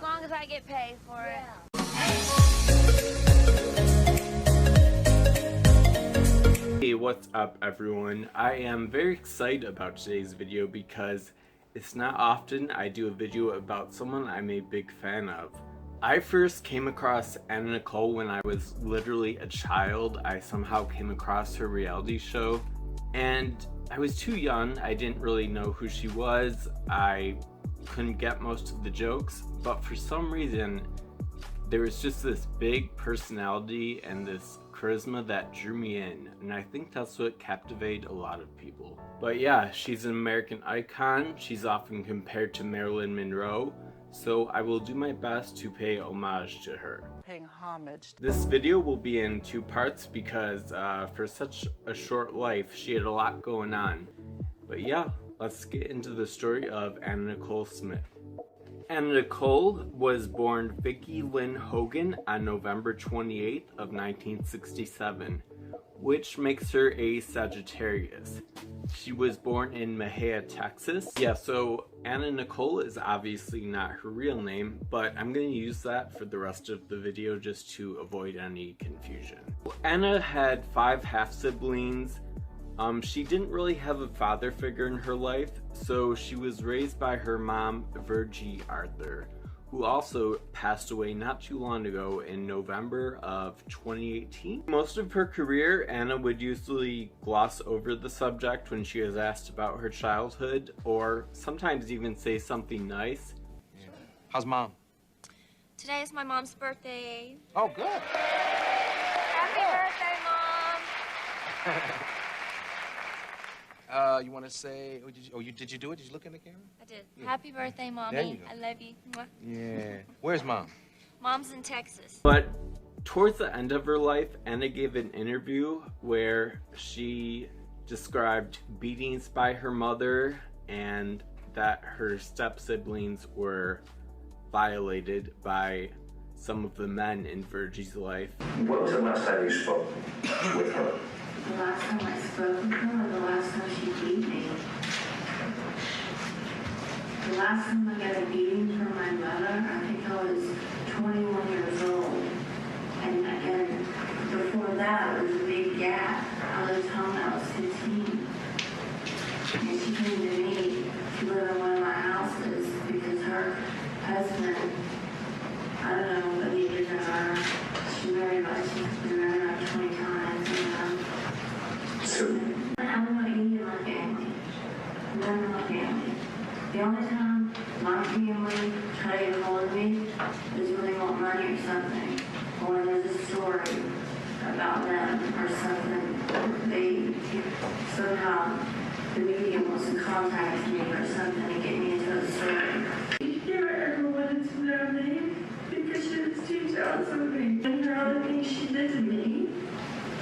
as long as I get paid for it. Hey, what's up everyone? I am very excited about today's video because it's not often I do a video about someone I'm a big fan of. I first came across Nicole when I was literally a child. I somehow came across her reality show and I was too young. I didn't really know who she was. I couldn't get most of the jokes, but for some reason there was just this big personality and this charisma that drew me in, and I think that's what captivated a lot of people. But yeah, she's an American icon. She's often compared to Marilyn Monroe, so I will do my best to pay homage to her. Paying homage. This video will be in two parts because for such a short life, she had a lot going on. But yeah, let's get into the story of Anna Nicole Smith. Anna Nicole was born Vickie Lynn Hogan on November 28th of 1967, which makes her a Sagittarius. She was born in Mexia, Texas. Yeah, so Anna Nicole is obviously not her real name, but I'm going to use that for the rest of the video just to avoid any confusion. Anna had 5 half-siblings. She didn't really have a father figure in her life, so she was raised by her mom, Virgie Arthur, who also passed away not too long ago in November of 2018. Most of her career, Anna would usually gloss over the subject when she was asked about her childhood, or sometimes even say something nice. Yeah. How's mom? Today is my mom's birthday. Oh, good. Happy birthday, Mom! You want to say? Did you do it? Did you look in the camera? I did. Yeah. Happy birthday, Mommy. There you go. I love you. Mwah. Yeah. Where's mom? Mom's in Texas. But towards the end of her life, Anna gave an interview where she described beatings by her mother and that her step-siblings were violated by some of the men in Virgie's life. When was the last time you spoke with her? The last time I spoke with her, or the last time she beat me? The last time I got a beating from my mother, I think I was 21 years old. And before that, it was a big gap. I was home, I was 15. And she came to me to live in one of my houses because her husband, I don't know what he did to her. She's been married like 20 times. I don't want any of my family. None of my family. The only time my family try to hold me is when they want money or something. Or there's a story about them or something. They somehow, the media wants to contact me or something to get me into a story. She never ever wanted to know me because she was too jealous of me. And her other things she did to me.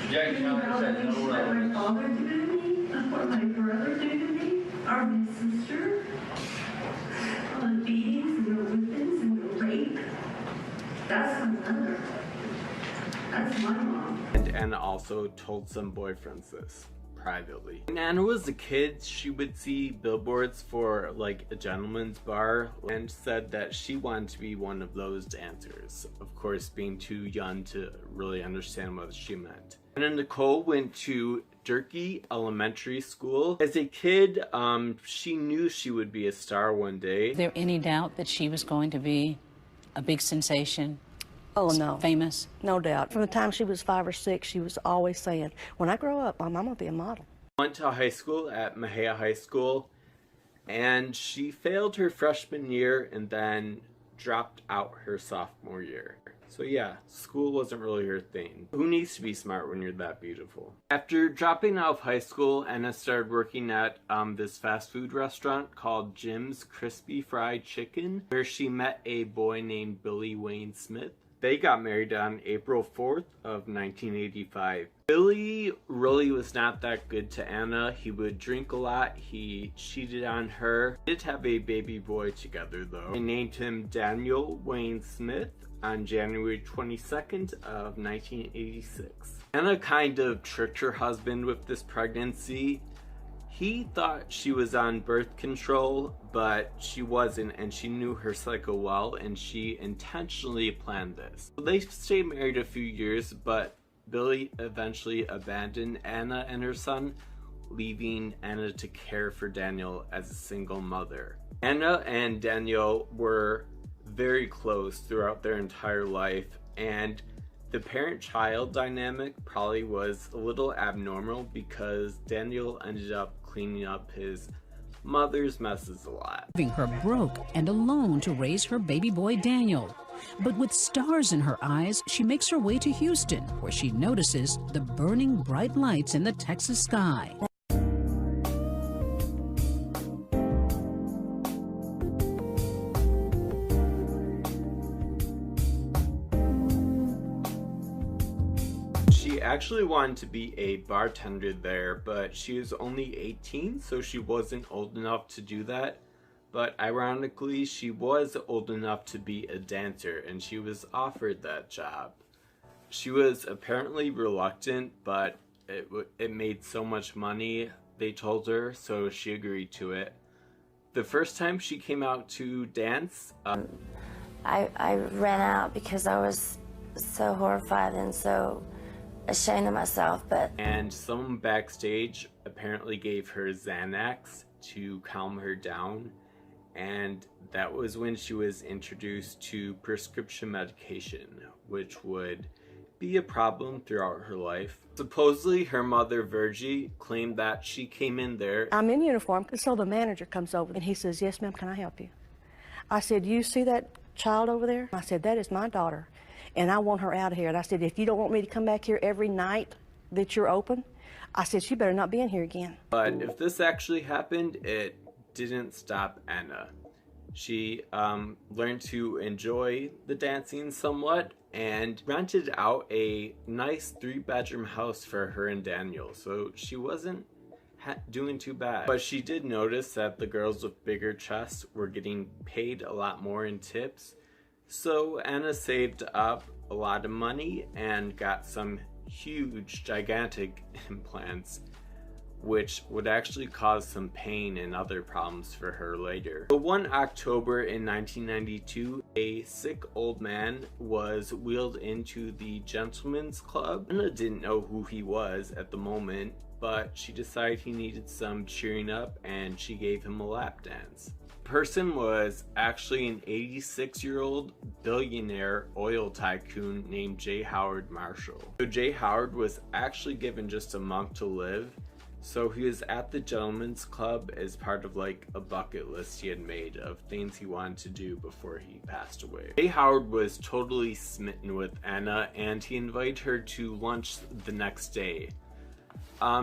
Yeah, You know all the things that my father did to me, and what my brother did to me, or my sister, all the beatings and the whippings and the rape. That's my mother. That's my mom. And Anna also told some boyfriends this privately. When Anna was a kid, she would see billboards for like a gentleman's bar and said that she wanted to be one of those dancers. Of course, being too young to really understand what she meant. Anna Nicole went to Durkee Elementary School. As a kid, she knew she would be a star one day. Is there any doubt that she was going to be a big sensation? Oh, no. Famous? No doubt. From the time she was 5 or 6, she was always saying, when I grow up, I'm going to be a model. Went to high school at Mexia High School, and she failed her freshman year and then dropped out her sophomore year. So yeah, school wasn't really her thing. Who needs to be smart when you're that beautiful? After dropping out of high school, Anna started working at this fast food restaurant called Jim's Crispy Fried Chicken, where she met a boy named Billy Wayne Smith. They got married on April 4th of 1985. Billy really was not that good to Anna. He would drink a lot. He cheated on her. They did have a baby boy together though. They named him Daniel Wayne Smith on January 22nd of 1986. Anna kind of tricked her husband with this pregnancy, He thought she was on birth control, but she wasn't, and she knew her cycle well, and she intentionally planned this. They stayed married a few years, but Billy eventually abandoned Anna and her son, leaving Anna to care for Daniel as a single mother. Anna and Daniel were very close throughout their entire life, and the parent-child dynamic probably was a little abnormal because Daniel ended up cleaning up his mother's messes a lot. Leaving her broke and alone to raise her baby boy Daniel. But with stars in her eyes, she makes her way to Houston, where she notices the burning bright lights in the Texas sky. She actually wanted to be a bartender there, but she was only 18, so she wasn't old enough to do that. But ironically, she was old enough to be a dancer, and she was offered that job. She was apparently reluctant, but it made so much money, they told her, so she agreed to it. The first time she came out to dance, I ran out because I was so horrified and so ashamed of myself, and someone backstage apparently gave her Xanax to calm her down, and that was when she was introduced to prescription medication, which would be a problem throughout her life. Supposedly her mother, Virgie, claimed that she came in there. I'm in uniform, so the manager comes over and he says, "Yes, ma'am, can I help you?" I said, "You see that child over there?" I said, "That is my daughter, and I want her out of here." And I said, "If you don't want me to come back here every night that you're open," I said, "she better not be in here again." But if this actually happened, it didn't stop Anna. She learned to enjoy the dancing somewhat and rented out a nice 3-bedroom house for her and Daniel, so she wasn't doing too bad. But she did notice that the girls with bigger chests were getting paid a lot more in tips, so Anna saved up a lot of money and got some huge, gigantic implants, which would actually cause some pain and other problems for her later. So one October in 1992, a sick old man was wheeled into the Gentlemen's Club. Anna didn't know who he was at the moment, but she decided he needed some cheering up and she gave him a lap dance. The person was actually an 86-year-old billionaire oil tycoon named J. Howard Marshall. So J. Howard was actually given just a month to live, so he was at the Gentlemen's Club as part of like a bucket list he had made of things he wanted to do before he passed away. J. Howard was totally smitten with Anna and he invited her to lunch the next day.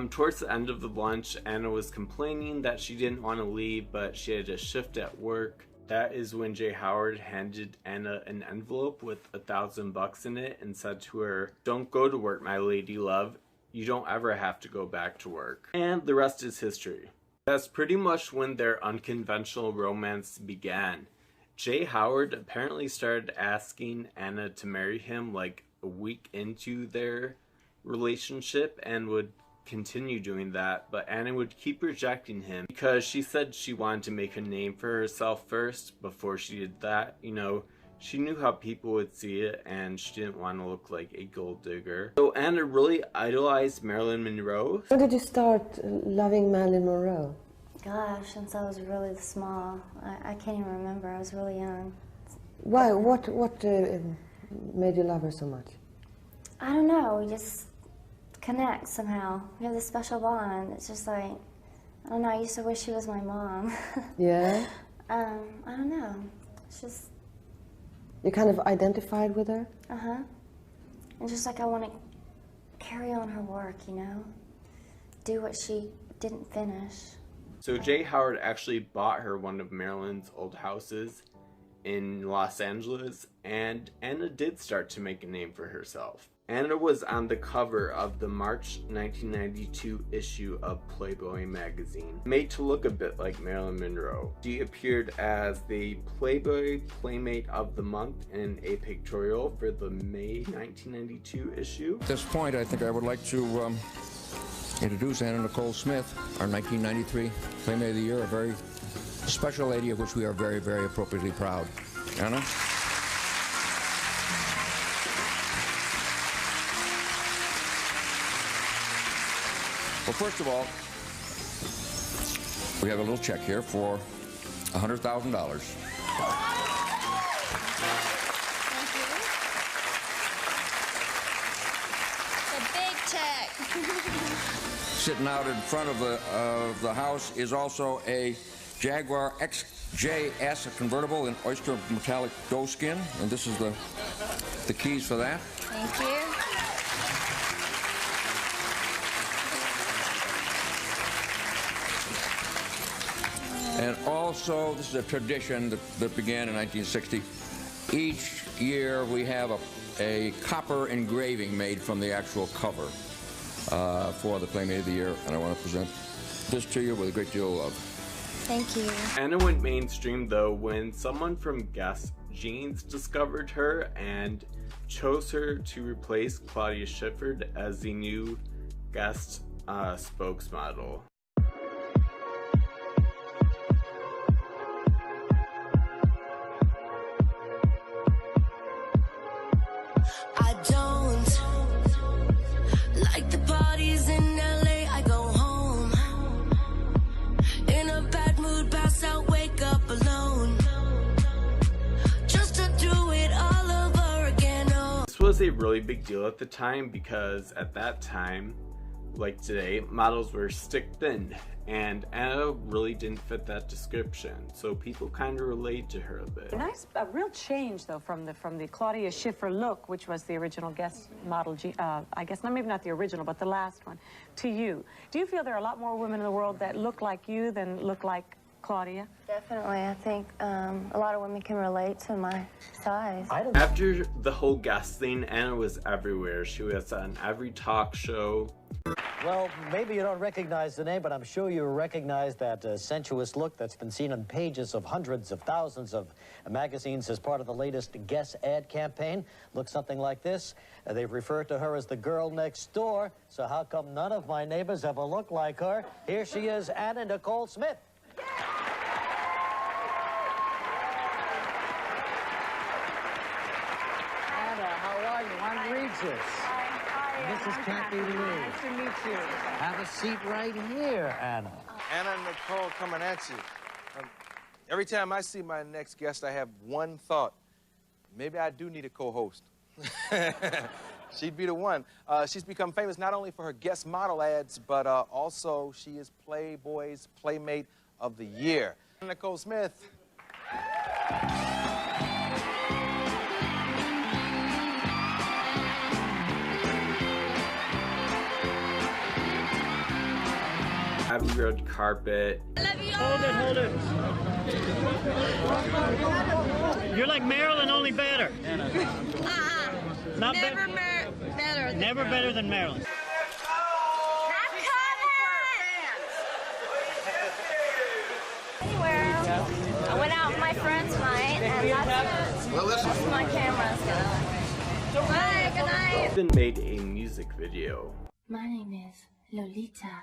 Towards the end of the lunch, Anna was complaining that she didn't want to leave, but she had a shift at work. That is when J. Howard handed Anna an envelope with $1,000 in it and said to her, "Don't go to work, my lady love. You don't ever have to go back to work." And the rest is history. That's pretty much when their unconventional romance began. J. Howard apparently started asking Anna to marry him like a week into their relationship and would continue doing that, but Anna would keep rejecting him because she said she wanted to make a name for herself first before she did that. You know, she knew how people would see it and she didn't want to look like a gold digger. So Anna really idolized Marilyn Monroe. When did you start loving Marilyn Monroe? gosh, since I was really small. I can't even remember. I was really young. Why? What made you love her so much? I don't know. We just connect somehow. We have this special bond. It's just like, I don't know. I used to wish she was my mom. Yeah? I don't know. It's just... You kind of identified with her? Uh-huh. And just like I want to carry on her work, you know? Do what she didn't finish. So J. Howard actually bought her one of Marilyn's old houses in Los Angeles, and Anna did start to make a name for herself. Anna was on the cover of the March 1992 issue of Playboy magazine, made to look a bit like Marilyn Monroe. She appeared as the Playboy Playmate of the Month in a pictorial for the May 1992 issue. At this point, I think I would like to introduce Anna Nicole Smith, our 1993 Playmate of the Year, a very special lady of which we are very, very appropriately proud. Anna? Well, first of all, we have a little check here for $100,000. Sitting out in front of the house is also a Jaguar XJS convertible in oyster metallic doe skin, and this is the keys for that. Thank you. And also, this is a tradition that began in 1960. Each year we have a copper engraving made from the actual cover for the Playmate of the Year, and I want to present this to you with a great deal of love. Thank you. Anna went mainstream though when someone from Guess Jeans discovered her and chose her to replace Claudia Schiffer as the new Guest spokesmodel. I don't like the parties in LA. I go home in a bad mood, pass out, wake up alone, just to do it all over again. Oh. This was a really big deal at the time because at that time, like today, models were stick thin, and Anna really didn't fit that description, so people kind of relate to her a bit. A real change though from the Claudia Schiffer look, which was the original Guess model, I guess maybe not the original, but the last one, to you. Do you feel there are a lot more women in the world that look like you than look like Claudia? Definitely. I think a lot of women can relate to my size. After the whole Guess thing, Anna was everywhere. She was on every talk show. Well, maybe you don't recognize the name, but I'm sure you recognize that sensuous look that's been seen on pages of hundreds of thousands of magazines as part of the latest Guess ad campaign. Looks something like this. They've referred to her as the girl next door, so how come none of my neighbors ever look like her? Here she is, Anna Nicole Smith. Anna, how are you? I'm Regis. This is Kathy Lee. Nice to meet you. Have a seat right here, Anna. Anna and Nicole coming at you. Every time I see my next guest, I have one thought. Maybe I do need a co-host. She'd be the one. She's become famous not only for her guest model ads, but also she is Playboy's Playmate of the Year. Nicole Smith. Heavy red carpet. Hold it. You're like Marilyn, only better. Not Never better. Never better than Marilyn. Anywhere. I went out with my friends tonight, and that's my camera's gonna. Bye, good night. Even made a music video. My name is Lolita.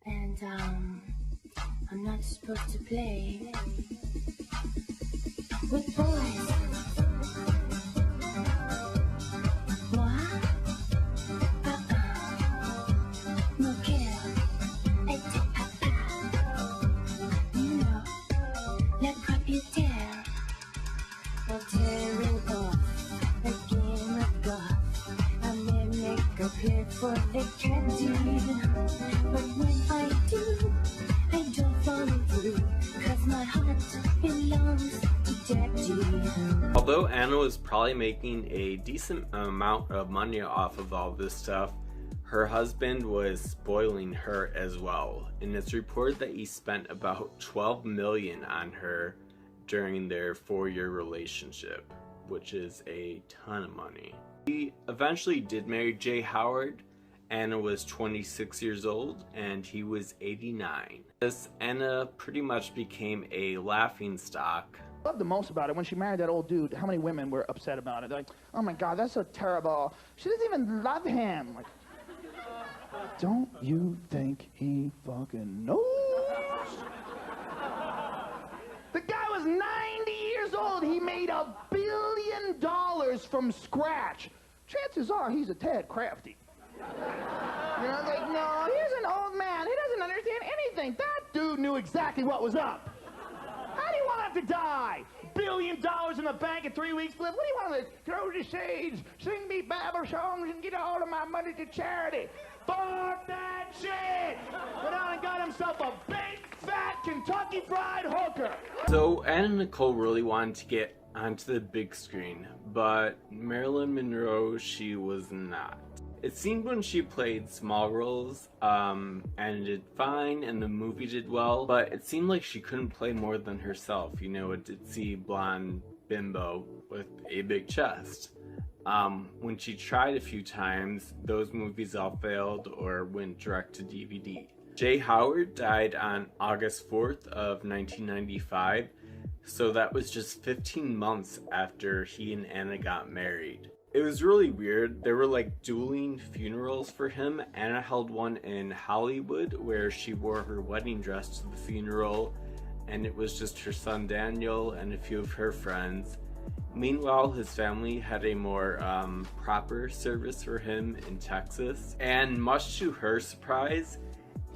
And, I'm not supposed to play with boys. Moi? No care. Était papa. You know, le propriétaire. I'm tearing off the game of golf. I may make a play for the trendy. But when I do, I don't follow through, 'cause my heart belongs to Daddy. Although Anna was probably making a decent amount of money off of all this stuff, her husband was spoiling her as well. And it's reported that he spent about $12 million on her during their 4-year relationship, which is a ton of money. He eventually did marry Jay Howard. Anna was 26 years old and he was 89. This Anna pretty much became a laughingstock. I love the most about it when she married that old dude, how many women were upset about it. They're like, oh my God, that's so terrible. She doesn't even love him. Like, Don't you think he fucking knows? The guy was 90 years old. He made $1 billion from scratch. Chances are he's a tad crafty. You know, like, no, he's an old man. He doesn't understand anything. That dude knew exactly what was up. How do you want him to die? $1 billion in the bank and 3 weeks live? What do you want him to throw the shades, sing me Bible songs, and get all of my money to charity? Fuck that shit! Went out and got himself a big, fat Kentucky Fried hooker. So Anna Nicole really wanted to get onto the big screen, but Marilyn Monroe, she was not. It seemed when she played small roles, and did fine, and the movie did well, but it seemed like she couldn't play more than herself, you know, a ditzy blonde bimbo with a big chest. When she tried a few times, those movies all failed or went direct to DVD. Jay Howard died on August 4th of 1995, so that was just 15 months after he and Anna got married. It was really weird. There were like dueling funerals for him. Anna held one in Hollywood where she wore her wedding dress to the funeral, and it was just her son Daniel and a few of her friends. Meanwhile, his family had a more proper service for him in Texas, and much to her surprise,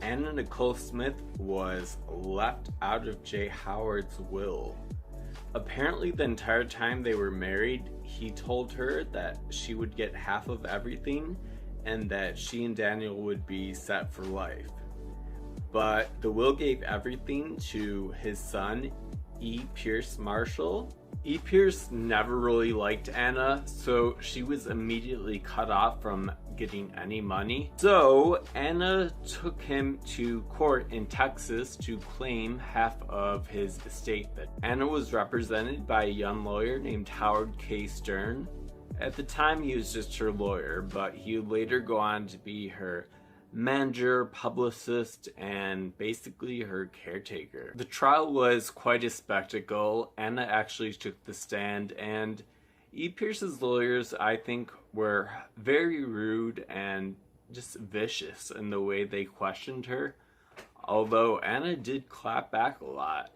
Anna Nicole Smith was left out of Jay Howard's will. Apparently the entire time they were married, he told her that she would get half of everything and that she and Daniel would be set for life. But the will gave everything to his son, E. Pierce Marshall. E. Pierce never really liked Anna, so she was immediately cut off from getting any money. So Anna took him to court in Texas to claim half of his estate. Anna was represented by a young lawyer named Howard K. Stern. At the time he was just her lawyer, but he would later go on to be her manager, publicist, and basically her caretaker. The trial was quite a spectacle. Anna actually took the stand, and E. Pierce's lawyers, I think, were very rude and just vicious in the way they questioned her, although Anna did clap back a lot.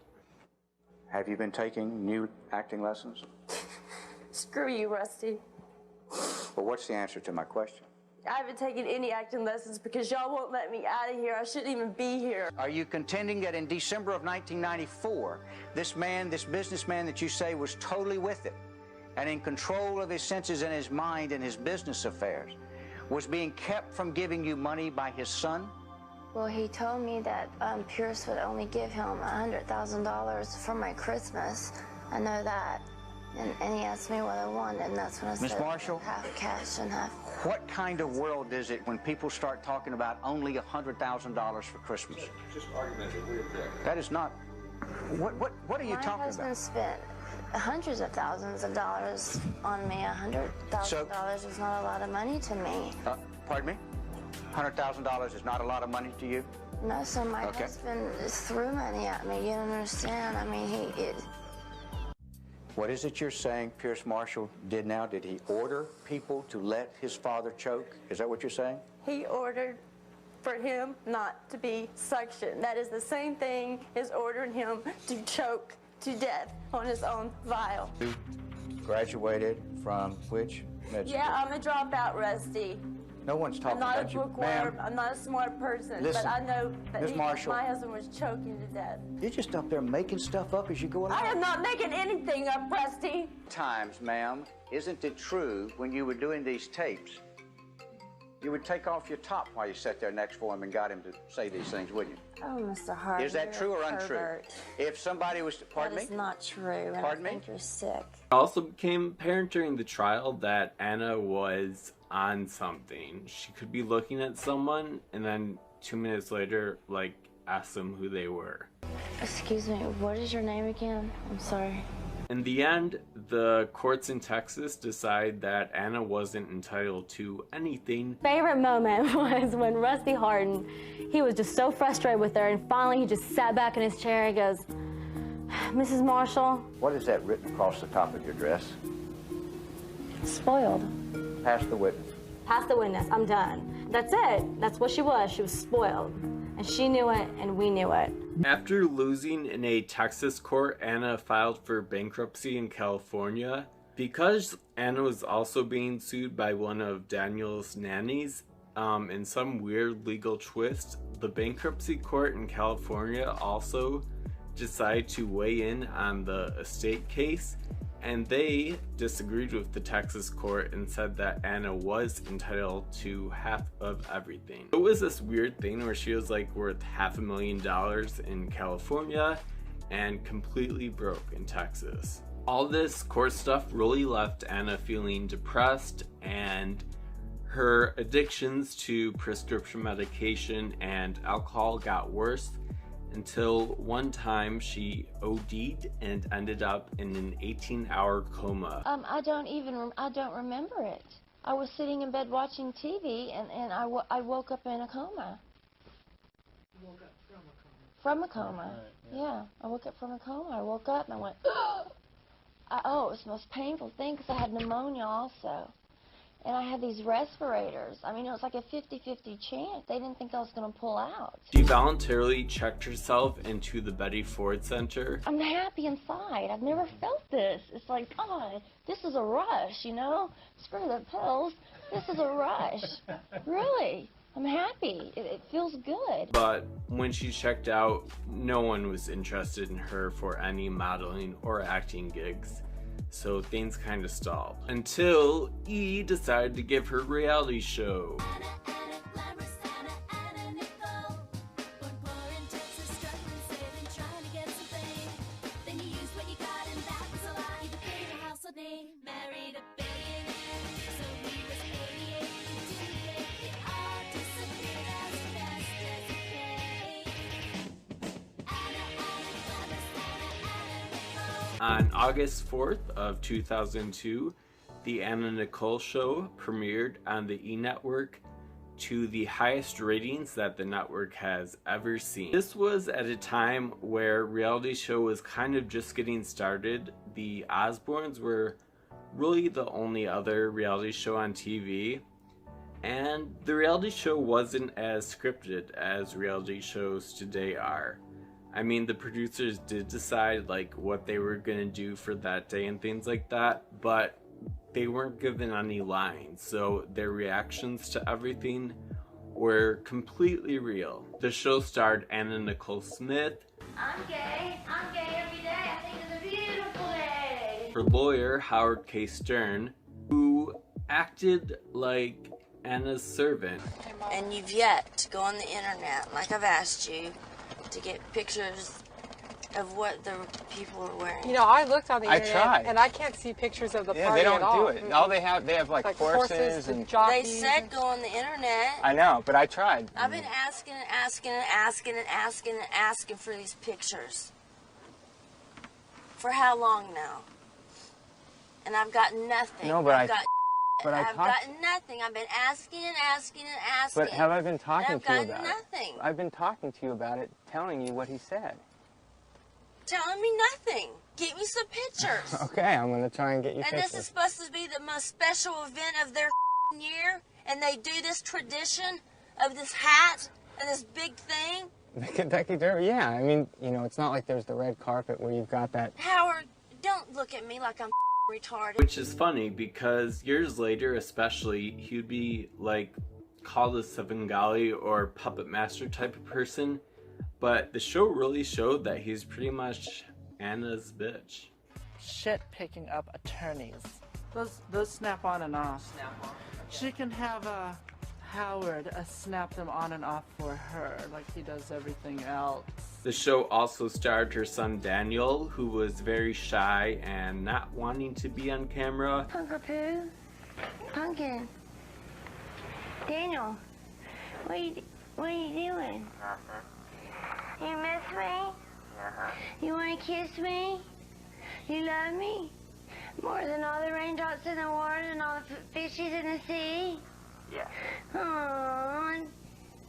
Have you been taking new acting lessons? Screw you, Rusty. Well, what's the answer to my question? I haven't taken any acting lessons because y'all won't let me out of here. I shouldn't even be here. Are you contending that in December of 1994, this man, this businessman that you say was totally with it and in control of his senses and his mind and his business affairs, was being kept from giving you money by his son? Well, he told me that Pierce would only give him $100,000 for my Christmas. I know that. And he asked me what I wanted, and that's when I said, Miss Marshall, half cash and half. What kind of world is it when people start talking about only $100,000 for Christmas? Just argumentative. We object. That is not. What are you talking about? My husband spent hundreds of thousands of dollars on me. $100,000 is not a lot of money to me. Pardon me? $100,000 is not a lot of money to you? No, so my husband threw money at me. You don't understand. I mean, What is it you're saying Pierce Marshall did now? Did he order people to let his father choke? Is that what you're saying? He ordered for him not to be suctioned. That is the same thing as ordering him to choke to death on his own vial. You graduated from which med school? Yeah, I'm a dropout, Rusty. No one's talking about you. I'm not a bookworm. I'm not a smart person. Listen, but I know that my husband was choking to death. You're just up there making stuff up as you go along. I am not making anything up, Rusty. Times, ma'am, isn't it true when you were doing these tapes, you would take off your top while you sat there next to him and got him to say these things, wouldn't you? Oh, Mr. Hart. Is that true or untrue? If somebody was, pardon me? That is not true. Pardon me? I think you're sick. It also became apparent during the trial that Anna was on something. She could be looking at someone and then 2 minutes later, like, ask them who they were. Excuse me, what is your name again? I'm sorry. In the end, the courts in Texas decide that Anna wasn't entitled to anything. Favorite moment was when Rusty Harden, he was just so frustrated with her, and finally he just sat back in his chair and goes, Mrs. Marshall. What is that written across the top of your dress? Spoiled. Pass the witness. Pass the witness, I'm done. That's it. That's what she was. She was spoiled. And she knew it, and we knew it. After losing in a Texas court, Anna filed for bankruptcy in California. Because Anna was also being sued by one of Daniel's nannies, in some weird legal twist, the bankruptcy court in California also decided to weigh in on the estate case, and they disagreed with the Texas court and said that Anna was entitled to half of everything. It was this weird thing where she was like worth $500,000 in California and completely broke in Texas. All this court stuff really left Anna feeling depressed, and her addictions to prescription medication and alcohol got worse until one time she OD'd and ended up in an 18-hour coma. I don't remember it. I was sitting in bed watching TV, and I woke up in a coma. You woke up from a coma? From a coma, right, yeah. I woke up from a coma. I woke up and I went, oh, it was the most painful thing because I had pneumonia also. And I had these respirators. I mean, it was like a 50-50 chance. They didn't think I was going to pull out. She voluntarily checked herself into the Betty Ford Center. I'm happy inside. I've never felt this. It's like, God, this is a rush, you know? Screw the pills. This is a rush. Really. I'm happy. It feels good. But when she checked out, no one was interested in her for any modeling or acting gigs. So things kind of stalled. Until E decided to give her reality show. On August 4th of 2002, the Anna Nicole show premiered on the E! Network to the highest ratings that the network has ever seen. This was at a time where reality show was kind of just getting started. The Osbournes were really the only other reality show on TV, and the reality show wasn't as scripted as reality shows today are. I mean, the producers did decide like what they were gonna do for that day and things like that, but they weren't given any lines, so their reactions to everything were completely real. The show starred Anna Nicole Smith. I'm gay every day. I think it's a beautiful day. Her lawyer, Howard K. Stern, who acted like Anna's servant. And you've yet to go on the internet, like I've asked you, to get pictures of what the people are wearing. You know, I looked on the internet, tried. and I can't see pictures of the party they don't at all. do it. All they have like horses and They said go on the internet. I know, but I tried. I've been asking and asking and asking and asking and asking for these pictures. For how long now? And I've gotten nothing. No, but I've I've gotten nothing. I've been asking and asking and asking. But have I been talking to you about about nothing. it? I've been talking to you about it, telling you what he said. Telling me nothing. Get me some pictures. Okay, I'm gonna try and get you And pictures. this is supposed to be the most special event of their year, and they do this tradition of this hat and this big thing. The Kentucky Derby, yeah. I mean, you know, it's not like there's the red carpet where you've got that. Howard, don't look at me like I'm retarded. Which is funny because years later, especially, he'd be like called a Svengali or puppet master type of person. But the show really showed that he's pretty much Anna's bitch. Shit picking up attorneys. Those snap on and off. Snap on? Okay. She can have Howard snap them on and off for her like he does everything else. The show also starred her son Daniel, who was very shy and not wanting to be on camera. Punker Poo. Pumpkin. Daniel. What are you doing? Nothing. You miss me? You want to kiss me? You love me? More than all the raindrops in the water and all the fishes in the sea? Yeah. Aww.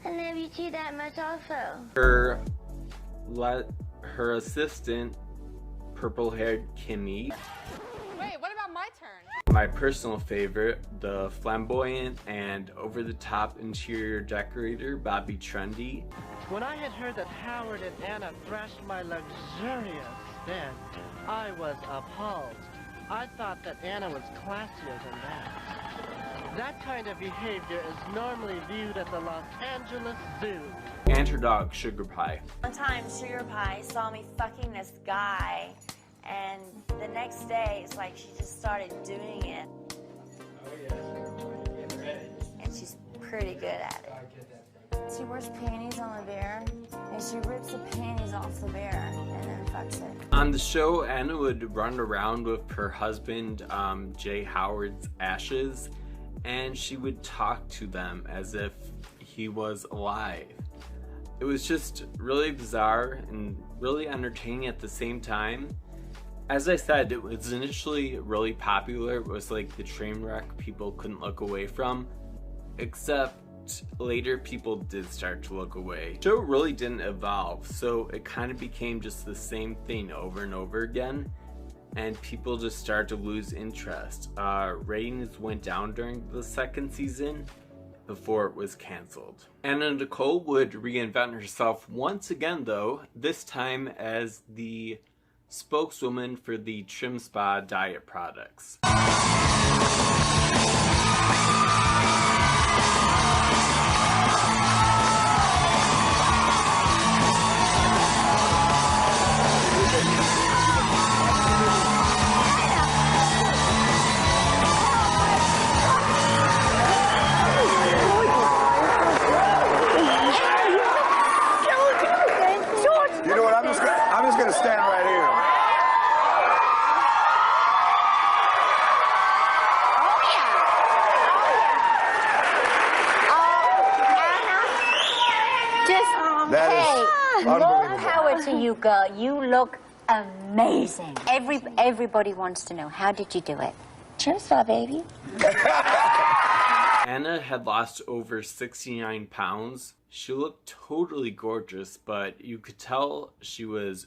I love you too that much also. Her assistant, purple-haired Kimmy. Wait, what about my turn? my personal favorite, the flamboyant and over-the-top interior decorator, Bobby Trendy. When I had heard that Howard and Anna thrashed my luxurious bed, I was appalled. I thought that Anna was classier than that. That kind of behavior is normally viewed at the Los Angeles Zoo. And her dog, Sugar Pie. One time, Sugar Pie saw me fucking this guy, and the next day, it's like she just started doing it. And she's pretty good at it. She wears panties on the bear, and she rips the panties off the bear, and then fucks it. On the show, Anna would run around with her husband, Jay Howard's ashes, and she would talk to them as if he was alive. It was just really bizarre and really entertaining at the same time. As I said, it was initially really popular. It was like the train wreck people couldn't look away from, except later people did start to look away. The show really didn't evolve, so it kind of became just the same thing over and over again, and people just started to lose interest. Ratings went down during the second season before it was canceled. Anna Nicole would reinvent herself once again though, this time as the spokeswoman for the trimspa diet products. You know what? I'm just gonna stand right here. Hey, more power to you, girl. You look amazing. Everybody wants to know, how did you do it? Trimspa, baby. Anna had lost over 69 pounds. She looked totally gorgeous, but you could tell she was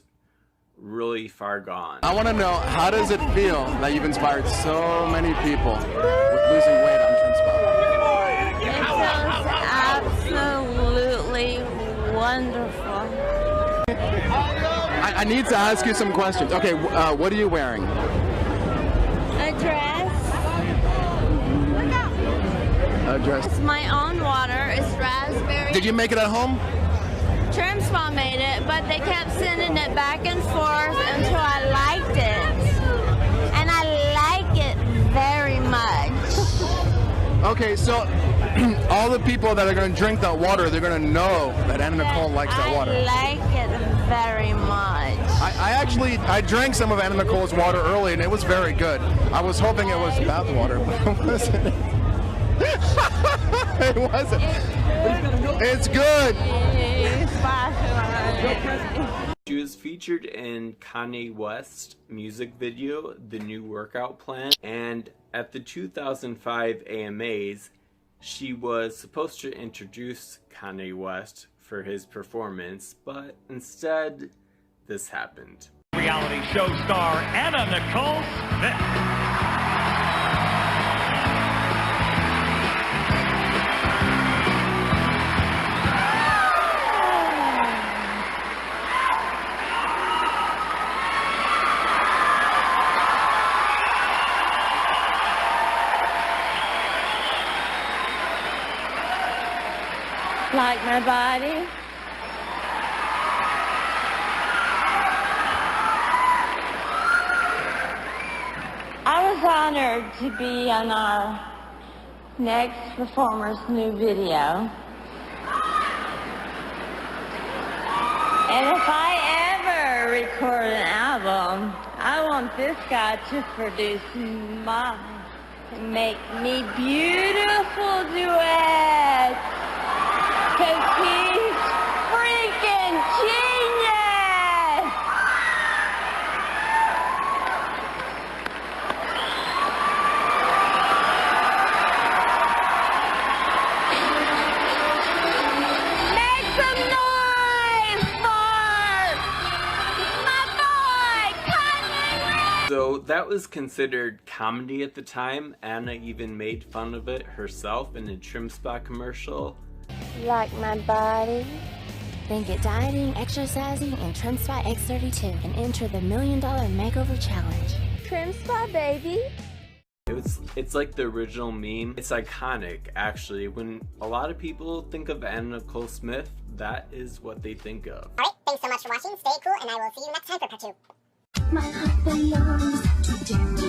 really far gone. I want to know, how does it feel that you've inspired so many people with losing weight on trimspa? It feels absolutely wonderful. I need to ask you some questions. Okay, what are you wearing? A dress. A dress. It's my own water. It's raspberry. Did you make it at home? Trimspa made it, but they kept sending it back and forth until I liked it. And I like it very much. Okay, so all the people that are going to drink that water, they're going to know that Anna Nicole likes that water. I like it very much. I drank some of Anna Nicole's water early, and it was very good. I was hoping it was bath water, but it wasn't. It wasn't. It's good. She was featured in Kanye West's music video, The New Workout Plan, and at the 2005 AMAs, she was supposed to introduce Kanye West for his performance, but instead, this happened. Reality show star Anna Nicole Smith. Like my body? I was honored to be on our next performer's new video. And if I ever record an album, I want this guy to produce make me beautiful duets. 'Cause he's freaking genius! Make some noise for my boy, Kanye! So that was considered comedy at the time. Anna even made fun of it herself in a trimspa commercial. Like my body? Then get dieting, exercising, and trimspa X32 and enter the $1 Million Makeover Challenge. Trimspa, baby. It's like the original meme. It's iconic, actually. When a lot of people think of Anna Nicole Smith, that is what they think of. Alright, thanks so much for watching. Stay cool, and I will see you next time for part 2. My heart belongs to you.